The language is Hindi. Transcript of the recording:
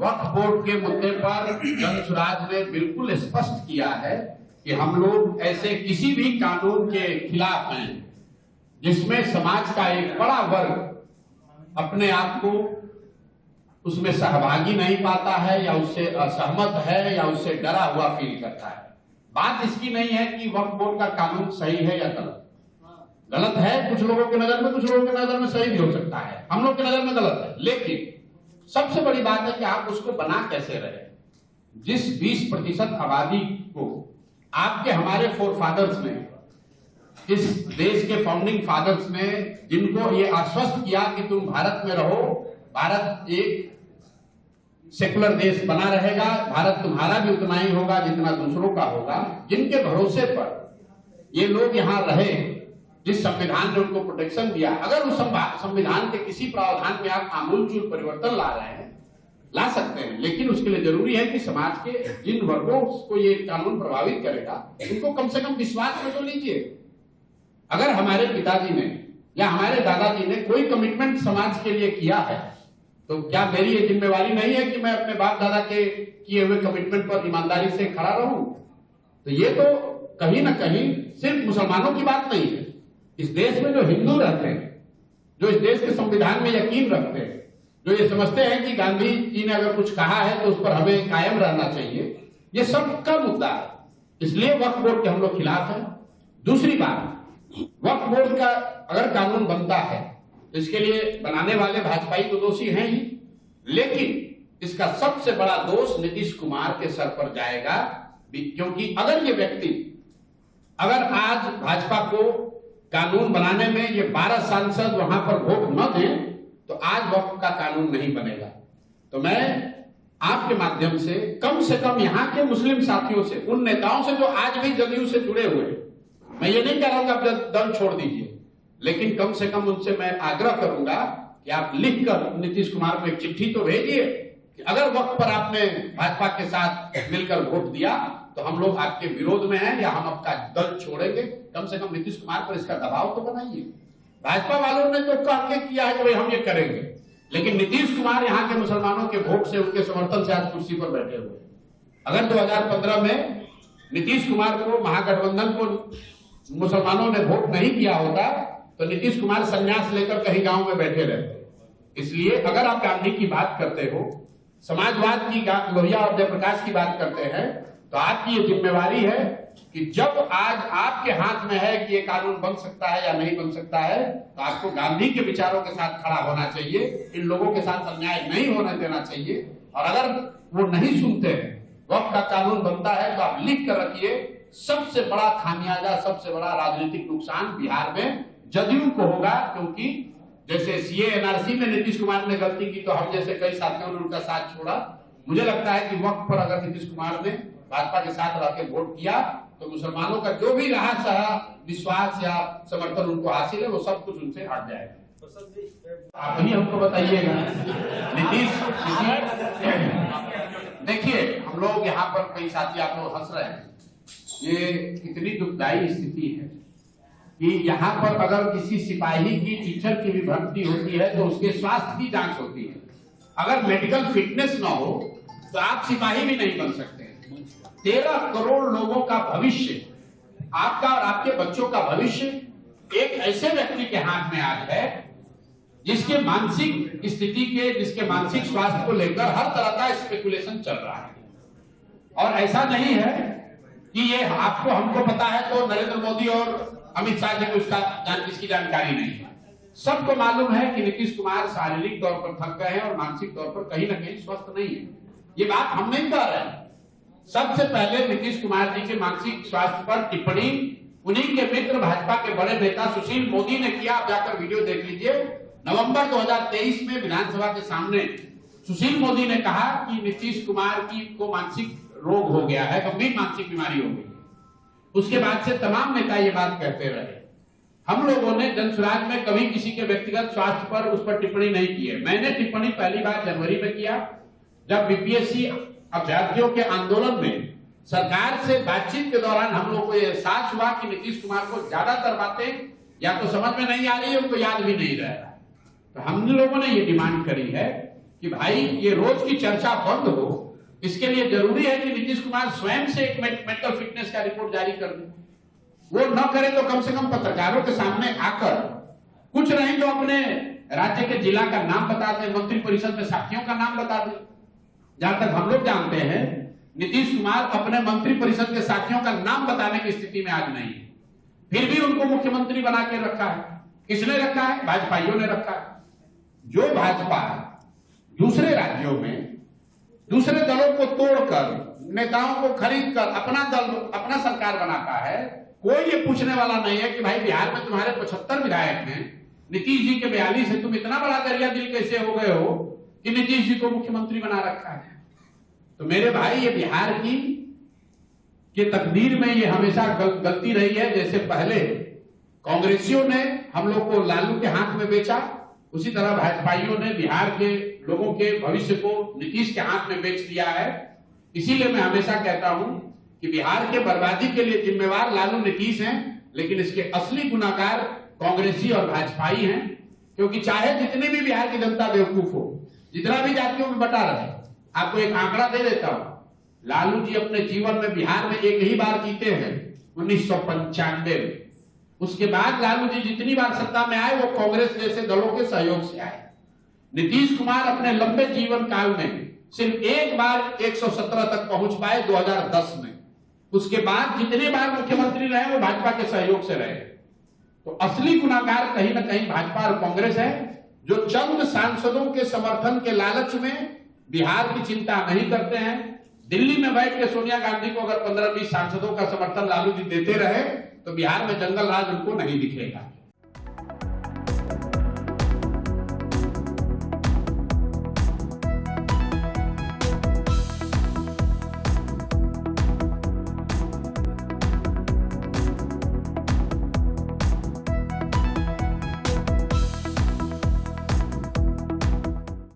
वक्फ बोर्ड के मुद्दे पर जनसुराज ने बिल्कुल स्पष्ट किया है कि हम लोग ऐसे किसी भी कानून के खिलाफ हैं जिसमें समाज का एक बड़ा वर्ग अपने आप को उसमें सहभागी नहीं पाता है या उससे असहमत है या उससे डरा हुआ फील करता है। बात इसकी नहीं है कि वक्फ बोर्ड का कानून सही है या गलत। गलत है कुछ लोगों की नजर में, कुछ लोगों की नजर में सही भी हो सकता है, हम लोग की नजर में गलत है। लेकिन सबसे बड़ी बात है कि आप उसको बना कैसे रहे। जिस 20% आबादी को आपके हमारे फोर फादर्स ने, इस देश के फाउंडिंग फादर्स ने, जिनको ये आश्वस्त किया कि तुम भारत में रहो, भारत एक सेकुलर देश बना रहेगा, भारत तुम्हारा भी उतना ही होगा जितना दूसरों का होगा, जिनके भरोसे पर ये लोग यहां रहे, जिस संविधान ने उनको प्रोटेक्शन दिया, अगर उस संविधान के किसी प्रावधान में आप आमूलचूल परिवर्तन ला रहे हैं, ला सकते हैं, लेकिन उसके लिए जरूरी है कि समाज के जिन वर्गों को ये कानून प्रभावित करेगा उनको कम से कम विश्वास में तो लीजिए। अगर हमारे पिताजी ने या हमारे दादाजी ने कोई कमिटमेंट समाज के लिए किया है तो क्या मेरी ये जिम्मेवारी नहीं है कि मैं अपने बाप दादा के किए हुए कमिटमेंट पर ईमानदारी से खड़ा रहूं? तो ये तो कहीं ना कहीं सिर्फ मुसलमानों की बात नहीं है। इस देश में जो हिंदू रहते हैं, जो इस देश के संविधान में यकीन रखते हैं, जो ये समझते हैं कि गांधी जी ने अगर कुछ कहा है तो उस पर हमें कायम रहना चाहिए, ये सबका मुद्दा है। इसलिए वक्फ बोर्ड के हम लोग खिलाफ हैं। दूसरी बात, वक्फ बोर्ड का अगर कानून बनता है तो इसके लिए बनाने वाले भाजपाई तो दोषी हैं ही, लेकिन इसका सबसे बड़ा दोष नीतीश कुमार के सर पर जाएगा। क्योंकि अगर ये व्यक्ति, अगर आज भाजपा को कानून बनाने में ये 12 सांसद वहां पर वोट न दें तो आज वक्फ का कानून नहीं बनेगा। तो मैं आपके माध्यम से कम यहाँ के मुस्लिम साथियों से, उन नेताओं से जो आज भी जदयू से जुड़े हुए, मैं ये नहीं कह रहा हूं कि आप दल छोड़ दीजिए, लेकिन कम से कम उनसे मैं आग्रह करूंगा कि आप लिखकर नीतीश कुमार को एक चिट्ठी तो भेजिए कि अगर वक्त पर आपने भाजपा के साथ मिलकर वोट दिया तो हम लोग आपके विरोध में हैं या हम आपका दल छोड़ेंगे। कम से कम नीतीश कुमार पर इसका दबाव तो बनाइए। भाजपा वालों ने तो कह के किया है कि भाई हम ये करेंगे, लेकिन नीतीश कुमार यहाँ के मुसलमानों के वोट से, उनके समर्थन से आज कुर्सी पर बैठे हुए। अगर 2015 में नीतीश कुमार को, महागठबंधन को मुसलमानों ने वोट नहीं किया होता तो नीतीश कुमार संन्यास लेकर कहीं गांव में बैठे रहते। इसलिए अगर आप गांधी की बात करते हो, समाजवाद की, लोहिया और जयप्रकाश की बात करते हैं, तो आपकी ये जिम्मेवारी है कि जब आज आपके हाथ में है कि ये कानून बन सकता है या नहीं बन सकता है, तो आपको गांधी के विचारों के साथ खड़ा होना चाहिए। इन लोगों के साथ अन्याय नहीं होने देना चाहिए। और अगर वो नहीं सुनते हैं, वक्त का कानून बनता है, तो आप लिख कर रखिए, सबसे बड़ा खामियाजा, सबसे बड़ा राजनीतिक नुकसान बिहार में जदयू को होगा। क्योंकि जैसे सीए एनआरसी में नीतीश कुमार ने गलती की तो हम जैसे कई साथियों ने उनका साथ छोड़ा। मुझे लगता है कि वक्त पर अगर नीतीश कुमार ने भाजपा के साथ रहकर वोट किया तो मुसलमानों का जो भी रहा सहा विश्वास या समर्थन उनको हासिल है, वो सब कुछ उनसे हट जाएगा। आप ही हमको बताइएगा। नीतीश, देखिए हम लोग यहाँ पर कई साथी आप लोग हंस रहे हैं, ये कितनी दुखदायी स्थिति है कि यहाँ पर अगर किसी सिपाही की, टीचर की भी भर्ती होती है तो उसके स्वास्थ्य की जांच होती है। अगर मेडिकल फिटनेस ना हो तो आप सिपाही भी नहीं बन सकते। 13 करोड़ लोगों का भविष्य, आपका और आपके बच्चों का भविष्य एक ऐसे व्यक्ति के हाथ में आज है जिसके मानसिक स्थिति के, जिसके मानसिक स्वास्थ्य को लेकर हर तरह का स्पेकुलेशन चल रहा है। और ऐसा नहीं है कि ये आपको, हमको पता है तो नरेंद्र मोदी और अमित शाह जी को इसकी जानकारी नहीं है। सबको मालूम है कि नीतीश कुमार शारीरिक तौर पर थक गए हैं और मानसिक तौर पर कहीं ना कहीं स्वस्थ नहीं है। ये बात हम नहीं कह रहे हैं। सबसे पहले नीतीश कुमार जी के मानसिक स्वास्थ्य पर टिप्पणी उन्हीं के मित्र, भाजपा के बड़े नेता सुशील मोदी ने किया। आप जाकर वीडियो देख लीजिए। नवंबर 2023 में विधानसभा के सामने सुशील मोदी ने कहा कि नीतीश कुमार को मानसिक रोग हो गया है, गंभीर मानसिक बीमारी हो गई। उसके बाद से तमाम नेता ये बात कहते रहे। हम लोगों ने जनसुराज में कभी किसी के व्यक्तिगत स्वास्थ्य पर, उस पर टिप्पणी नहीं की है। मैंने टिप्पणी पहली बार जनवरी में किया, जब बीपीएससी अभ्यर्थियों के आंदोलन में सरकार से बातचीत के दौरान हम लोग को यह एहसास हुआ कि नीतीश कुमार को ज्यादातर बातें या तो समझ में नहीं आ रही है, उनको याद भी नहीं रह रहा। तो हम लोगों ने ये डिमांड करी है कि भाई ये रोज की चर्चा बंद हो, इसके लिए जरूरी है कि नीतीश कुमार स्वयं से एक मेंटल फिटनेस का रिपोर्ट जारी कर दे। वो न करे तो कम से कम पत्रकारों के सामने आकर कुछ नहीं तो अपने राज्य के जिला का नाम बता दे, मंत्री परिषद में साथियों का नाम बता दे। जहां तक हम लोग जानते हैं नीतीश कुमार अपने मंत्री परिषद के साथियों का नाम बताने की स्थिति में आज नहीं है, फिर भी उनको मुख्यमंत्री बना के रखा है। किसने रखा है? भाजपाइयों ने रखा है। जो भाजपा दूसरे राज्यों में दूसरे दलों को तोड़कर, नेताओं को खरीद कर अपना दल, अपना सरकार बनाता है, कोई ये पूछने वाला नहीं है कि भाई बिहार में तुम्हारे 75 विधायक हैं, नीतीश जी के 42 है, तुम इतना बड़ा दरिया दिल कैसे हो गए हो कि नीतीश जी को मुख्यमंत्री बना रखा है। तो मेरे भाई, ये बिहार की के तकदीर में ये हमेशा गलती रही है। जैसे पहले कांग्रेसियों ने हम लोग को लालू के हाथ में बेचा, उसी तरह भाजपाइयों ने बिहार के लोगों के भविष्य को नीतीश के हाथ में बेच दिया है। इसीलिए मैं हमेशा कहता हूं कि बिहार के बर्बादी के लिए जिम्मेवार लालू नीतीश हैं, लेकिन इसके असली गुनाहगार कांग्रेसी और भाजपाई हैं। क्योंकि चाहे जितनी भी बिहार की जनता बेवकूफ हो, जितना भी जातियों में बटा रहे, आपको एक आंकड़ा दे देता हूं। लालू जी अपने जीवन में बिहार में एक ही बार जीते हैं, 1995 में। उसके बाद लालू जी जितनी बार सत्ता में आए वो कांग्रेस जैसे दलों के सहयोग से आए। नीतीश कुमार अपने लंबे जीवन काल में सिर्फ एक बार 117 तक पहुंच पाए 2010 में। उसके बाद जितने बार मुख्यमंत्री रहे वो भाजपा के सहयोग से रहे। तो असली गुनाहगार कहीं ना कहीं भाजपा और कांग्रेस है, जो चंद सांसदों के समर्थन के लालच में बिहार की चिंता नहीं करते हैं। दिल्ली में बैठ के सोनिया गांधी को अगर 15-20 सांसदों का समर्थन लालू जी देते रहे तो बिहार में जंगल राज उनको नहीं दिखेगा।